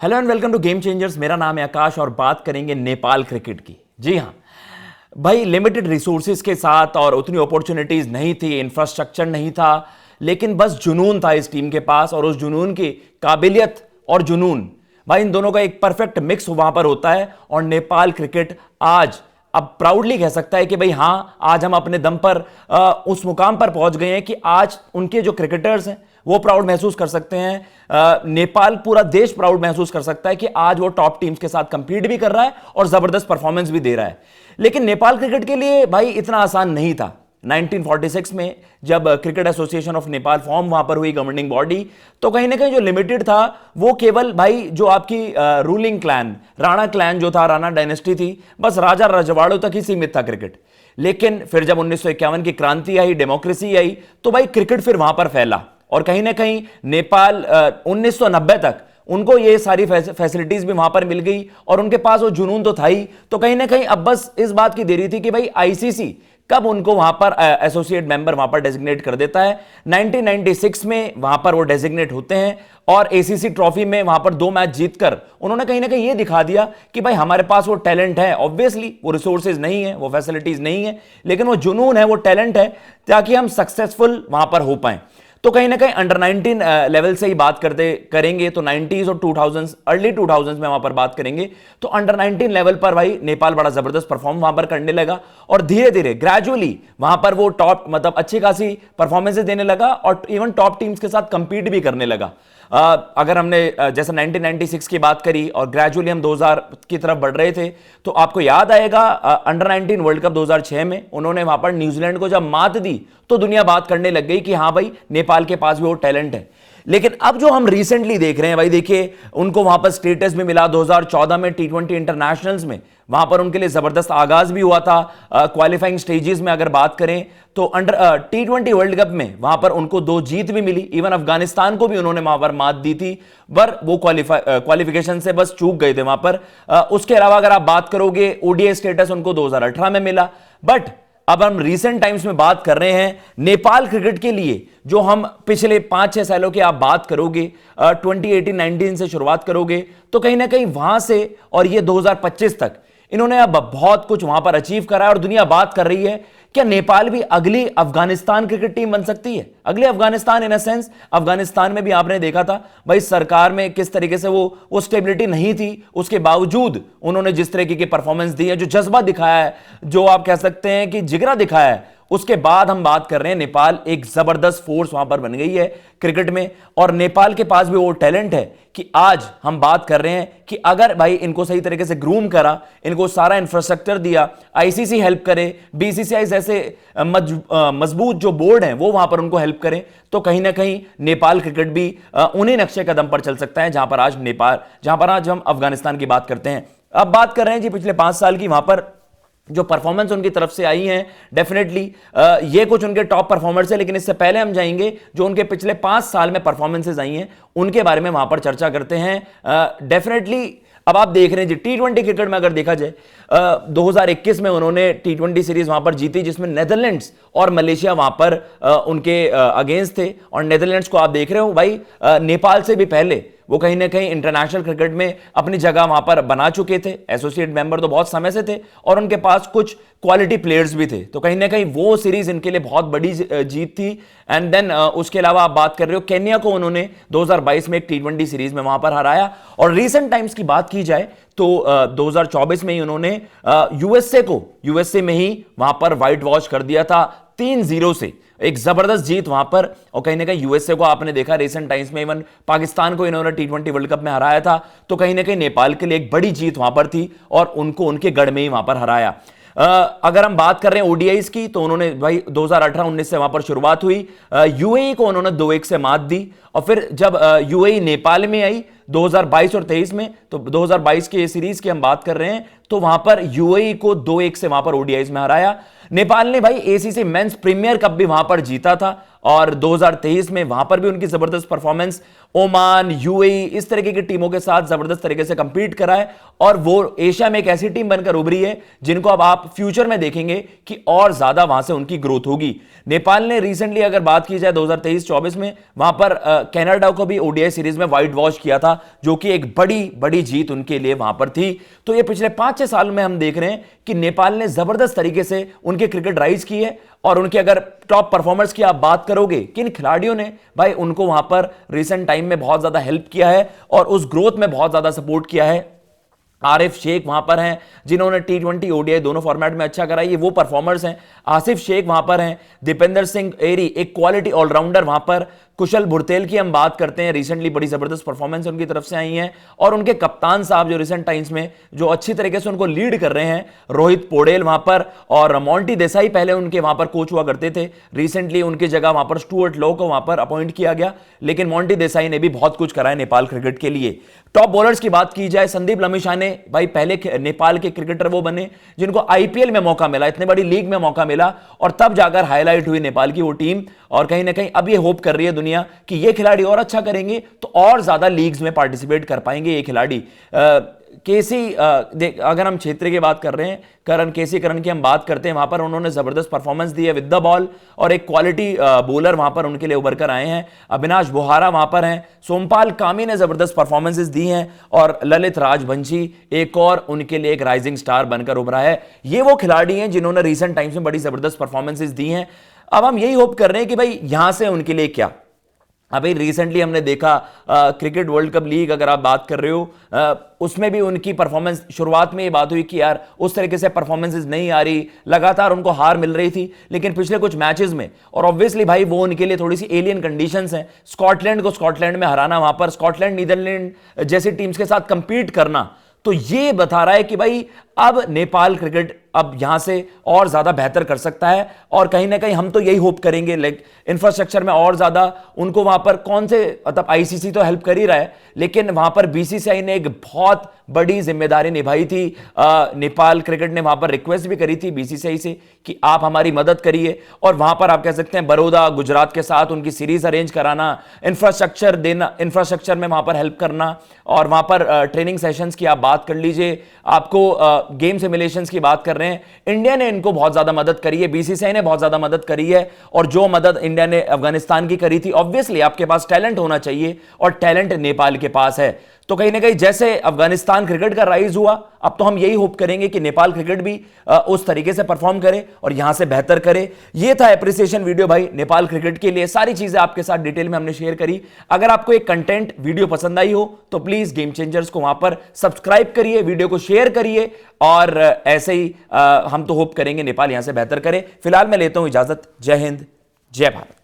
Hello and welcome to game changers. मेरा नाम है आकाश और बात करेंगे नेपाल क्रिकेट की। जी हाँ भाई, लिमिटेड रिसोर्सेज के साथ और उतनी अपॉर्चुनिटीज नहीं थी, इंफ्रास्ट्रक्चर नहीं था, लेकिन बस जुनून था इस टीम के पास और उस जुनून की काबिलियत और जुनून, भाई इन दोनों का एक परफेक्ट मिक्स वहां पर होता है। और नेपाल क्रिकेट आज अब प्राउडली कह सकता है कि भाई हाँ, आज हम अपने दम पर उस मुकाम पर पहुंच गए हैं कि आज उनके जो क्रिकेटर्स हैं वो प्राउड महसूस कर सकते हैं। नेपाल पूरा देश प्राउड महसूस कर सकता है कि आज वो टॉप टीम्स के साथ कंपीट भी कर रहा है और जबरदस्त परफॉर्मेंस भी दे रहा है। लेकिन नेपाल क्रिकेट के लिए भाई इतना आसान नहीं था। 1946 में जब cricket association of Nepal form वहां पर हुई गवर्निंग बॉडी, तो कहीं ना कहीं जो लिमिटेड था वो केवल भाई जो आपकी रूलिंग क्लैन, राणा क्लैन जो था, राणा डायनेस्टी थी, बस राजा रजवाड़ों तक ही सीमित था क्रिकेट। लेकिन फिर जब 1951 की क्रांति आई, डेमोक्रेसी आई, तो भाई क्रिकेट फिर वहां पर फैला और कहीं ना कहीं नेपाल 1990 तक उनको ये सारी फैसिलिटीज भी वहां पर मिल गई और उनके पास वो जुनून तो था ही। तो कहीं ना कहीं अब बस इस बात की देरी थी कि भाई आईसीसी कब उनको वहां पर एसोसिएट मेंबर वहां पर डेजिग्नेट कर देता है। 1996 में वहां पर वो डेजिग्नेट होते हैं और एसीसी ट्रॉफी में वहां पर 2 मैच जीतकर उन्होंने कहीं ना कहीं ये दिखा दिया कि भाई हमारे पास वो टैलेंट है। ऑब्वियसली वो रिसोर्सेज नहीं है, वो फैसिलिटीज नहीं है, लेकिन वो जुनून है, वो टैलेंट है, ताकि हम सक्सेसफुल वहां पर हो पाए। तो कहीं ना कहीं अंडर 19 लेवल से ही बात करते करेंगे तो 90s और 2000s, अर्ली 2000s में वहां पर बात करेंगे तो अंडर 19 लेवल पर भाई नेपाल बड़ा जबरदस्त परफॉर्म वहां पर करने लगा और धीरे धीरे ग्रेजुअली वहां पर वो टॉप, मतलब अच्छी खासी परफॉर्मेंसेस देने लगा और इवन टॉप टीम्स के साथ कंपीट भी करने लगा। अगर हमने जैसे 1996 की बात करी और ग्रेजुअली हम 2000 की तरफ बढ़ रहे थे, तो आपको याद आएगा अंडर 19 वर्ल्ड कप 2006 में उन्होंने वहां पर न्यूजीलैंड को जब मात दी तो दुनिया बात करने लग गई कि हाँ भाई नेपाल के पास भी वो टैलेंट है। लेकिन अब जो हम रिसेंटली देख रहे हैं भाई, देखिए उनको वहां पर स्टेटस भी मिला 2014 में T20 इंटरनेशनल्स में, वहां पर उनके लिए जबरदस्त आगाज भी हुआ था। क्वालिफाइंग स्टेजेस में अगर बात करें तो अंडर T20 वर्ल्ड कप में वहां पर उनको 2 जीत भी मिली, इवन अफगानिस्तान को भी उन्होंने वहां पर मात दी थी, पर वो क्वालिफिकेशन से बस चूक गए थे वहां पर। उसके अलावा अगर आप बात करोगे ओडीआई स्टेटस उनको 2018 में मिला। बट अब हम रीसेंट टाइम्स में बात कर रहे हैं नेपाल क्रिकेट के लिए, जो हम पिछले 5-6 सालों की आप बात करोगे, 2018-19 से शुरुआत करोगे तो कहीं ना कहीं वहां से और ये 2025 तक इन्होंने अब बहुत कुछ वहां पर अचीव करा है और दुनिया बात कर रही है क्या नेपाल भी अगली अफगानिस्तान क्रिकेट टीम बन सकती है। अगले अफगानिस्तान इन अ सेंस, अफगानिस्तान में भी आपने देखा था भाई सरकार में किस तरीके से वो स्टेबिलिटी नहीं थी, उसके बावजूद उन्होंने जिस तरीके की परफॉर्मेंस दी है, जो जज्बा दिखाया है, जो आप कह सकते हैं कि जिगरा दिखाया है, उसके बाद हम बात कर रहे हैं नेपाल एक जबरदस्त फोर्स वहां पर बन गई है क्रिकेट में। और नेपाल के पास भी वो टैलेंट है कि आज हम बात कर रहे हैं कि अगर भाई इनको सही तरीके से ग्रूम करा, इनको सारा इंफ्रास्ट्रक्चर दिया, आईसीसी हेल्प करे, बीसीसीआई जैसे मजबूत जो बोर्ड हैं वो वहां पर उनको हेल्प करें, तो कहीं ना कहीं नेपाल क्रिकेट भी उन्हीं नक्शे कदम पर चल सकता है जहां पर आज हम अफगानिस्तान की बात करते हैं। अब बात कर रहे हैं जी पिछले 5 साल की, वहां पर जो परफॉर्मेंस उनकी तरफ से आई है, डेफिनेटली ये कुछ उनके टॉप परफॉर्मर्स है। लेकिन इससे पहले हम जाएंगे जो उनके पिछले 5 साल में परफॉर्मेंसेज आई हैं उनके बारे में वहां पर चर्चा करते हैं। डेफिनेटली अब आप देख रहे हैं जी T20 क्रिकेट में अगर देखा जाए 2021 में उन्होंने T20 सीरीज वहां पर जीती, जिसमें नेदरलैंड्स और मलेशिया वहां पर उनके अगेंस्ट थे। और नेदरलैंड्स को आप देख रहे हो भाई, नेपाल से भी पहले वो कहीं ना कहीं इंटरनेशनल क्रिकेट में अपनी जगह वहां पर बना चुके थे, एसोसिएट मेंबर तो बहुत समय से थे और उनके पास कुछ क्वालिटी प्लेयर्स भी थे। तो कहीं ना कहीं वो सीरीज इनके लिए बहुत बड़ी जीत थी। एंड देन उसके अलावा आप बात कर रहे हो केन्या को उन्होंने 2022 में एक T20 सीरीज में वहां पर हराया। और रीसेंट टाइम्स की बात की जाए तो 2024 में ही उन्होंने यूएसए में ही वहां पर व्हाइट वॉश कर दिया था 3-0 से, एक जबरदस्त जीत वहां पर। और कहीं ना कहीं यूएसए को आपने देखा रिसेंट टाइम्स में, इवन पाकिस्तान को इन्होंने T20 वर्ल्ड कप में हराया था। तो कहीं ना कहीं नेपाल के लिए एक बड़ी जीत वहां पर थी और उनको उनके गढ़ में ही वहां पर हराया। अगर हम बात कर रहे हैं ओडीआईस की तो उन्होंने भाई 2018-19 से वहां पर शुरुआत हुई, यूएई को उन्होंने 2-1 से मात दी। और फिर जब यूएई नेपाल में आई 2022 और 23 में, तो 2022 के सीरीज की हम बात कर रहे हैं, तो वहां पर यूएई को 2-1 से वहां पर ओडीआईस में हराया। नेपाल ने भाई एसीसी मेंस प्रीमियर कप भी वहां पर जीता था और 2023 में वहां पर भी उनकी जबरदस्त परफॉर्मेंस। ओमान, यूएई, इस तरीके की टीमों के साथ जबरदस्त तरीके से कंपीट करा है और वो एशिया में एक ऐसी टीम बनकर उभरी है जिनको अब आप फ्यूचर में देखेंगे कि और ज्यादा वहां से उनकी ग्रोथ होगी। नेपाल ने रिसेंटली अगर बात की जाए 2023-24 में, वहां पर कनाडा को भी ओडीआई सीरीज में व्हाइट वॉश किया था, जो कि एक बड़ी बड़ी जीत उनके लिए वहां पर थी। तो ये पिछले 5-6 साल में हम देख रहे हैं कि नेपाल ने जबरदस्त तरीके से उनकी क्रिकेट राइज की है। और उनके अगर टॉप परफॉर्मर्स की आप बात करोगे, किन खिलाड़ियों ने भाई उनको वहां पर रिसेंट टाइम में बहुत ज्यादा हेल्प किया है और उस ग्रोथ में बहुत ज्यादा सपोर्ट किया है। आरिफ शेख वहां पर हैं जिन्होंने T20 ओडीआई दोनों फॉर्मेट में अच्छा करा, ये वो परफॉर्मर्स हैं। आसिफ शेख वहां पर हैं, दीपेंद्र सिंह एरी एक क्वालिटी ऑलराउंडर वहां पर, कुशल भुरतेल की हम बात करते हैं, रिसेंटली बड़ी जबरदस्त परफॉर्मेंस उनकी तरफ से आई है। और उनके कप्तान साहब जो रिसेंट टाइम्स में जो अच्छी तरीके से उनको लीड कर रहे हैं, रोहित पोडेल वहां पर, और मोंटी देसाई पहले उनके वहां पर कोच हुआ करते थे, रिसेंटली उनकी जगह वहां पर स्टुअर्ट लॉ को वहां पर अपॉइंट किया गया। लेकिन मोंटी देसाई ने भी बहुत कुछ करा है नेपाल क्रिकेट के लिए। टॉप बॉलर्स की बात की जाए, संदीप लमिशाने भाई पहले नेपाल के क्रिकेटर वो बने जिनको आईपीएल में मौका मिला, इतने बड़ी लीग में मौका मिला, और तब जाकर हाईलाइट हुई नेपाल की वो टीम। और कहीं ना कहीं अब ये होप कर रही है दुनिया कि ये खिलाड़ी और अच्छा करेंगे तो और ज्यादा लीग्स में पार्टिसिपेट कर पाएंगे ये खिलाड़ी। केसी, अगर हम क्षेत्र की बात कर रहे हैं, करण की हम बात करते हैं, वहां पर उन्होंने जबरदस्त परफॉर्मेंस दी है विद द बॉल, और एक क्वालिटी बॉलर वहां पर उनके लिए उभर कर आए हैं। अविनाश बोहारा वहां पर हैं, सोमपाल कामी ने जबरदस्त परफॉर्मेंसेस दी हैं, और ललित राजवंशी एक और उनके लिए एक राइजिंग स्टार बनकर उभरा है। ये वो खिलाड़ी हैं जिन्होंने रिसेंट टाइम्स में बड़ी जबरदस्त परफॉर्मेंसेस दी हैं। अब हम यही होप कर रहे हैं कि भाई यहां से उनके लिए क्या। अभी रिसेंटली हमने देखा क्रिकेट वर्ल्ड कप लीग अगर आप बात कर रहे हो, उसमें भी उनकी परफॉर्मेंस, शुरुआत में ये बात हुई कि यार उस तरीके से परफॉर्मेंसेस नहीं आ रही, लगातार उनको हार मिल रही थी, लेकिन पिछले कुछ मैचेस में, और ऑब्वियसली भाई वो उनके लिए थोड़ी सी एलियन कंडीशंस हैं, स्कॉटलैंड को स्कॉटलैंड में हराना, वहां पर स्कॉटलैंड नीदरलैंड जैसी टीम्स के साथ कंपीट करना, तो ये बता रहा है कि भाई अब नेपाल क्रिकेट अब यहां से और ज्यादा बेहतर कर सकता है। और कहीं ना कहीं हम तो यही होप करेंगे, लाइक इंफ्रास्ट्रक्चर में और ज्यादा उनको वहां पर कौन से, मतलब आईसीसी तो हेल्प कर ही रहा है, लेकिन वहां पर बीसीसीआई ने एक बहुत बड़ी जिम्मेदारी निभाई थी। नेपाल क्रिकेट ने वहां पर रिक्वेस्ट भी करी थी बीसीसीआई से कि आप हमारी मदद करिए, और वहां पर आप कह सकते हैं बड़ौदा, गुजरात के साथ उनकी सीरीज अरेंज कराना, इंफ्रास्ट्रक्चर देना, इंफ्रास्ट्रक्चर में वहां पर हेल्प करना, और वहां पर ट्रेनिंग सेशंस की आप बात कर लीजिए, आपको गेम सिमुलेशंस की बात कर रहे हैं, इंडिया ने इनको बहुत ज्यादा मदद करी है, बीसीसीआई ने बहुत ज्यादा मदद करी है। और जो मदद इंडिया ने अफगानिस्तान की करी थी, ऑब्वियसली आपके पास टैलेंट होना चाहिए, और टैलेंट नेपाल के पास है। तो कहीं ना कहीं जैसे अफगानिस्तान क्रिकेट का राइज हुआ, अब तो हम यही होप करेंगे कि नेपाल क्रिकेट भी उस तरीके से परफॉर्म करे और यहां से बेहतर करे। ये था एप्रिसिएशन वीडियो भाई नेपाल क्रिकेट के लिए, सारी चीजें आपके साथ डिटेल में हमने शेयर करी। अगर आपको एक कंटेंट वीडियो पसंद आई हो तो प्लीज गेम चेंजर्स को वहां पर सब्सक्राइब करिए, वीडियो को शेयर करिए, और ऐसे ही हम तो होप करेंगे नेपाल यहां से बेहतर करे। फिलहाल मैं लेता हूं इजाजत। जय हिंद, जय भारत।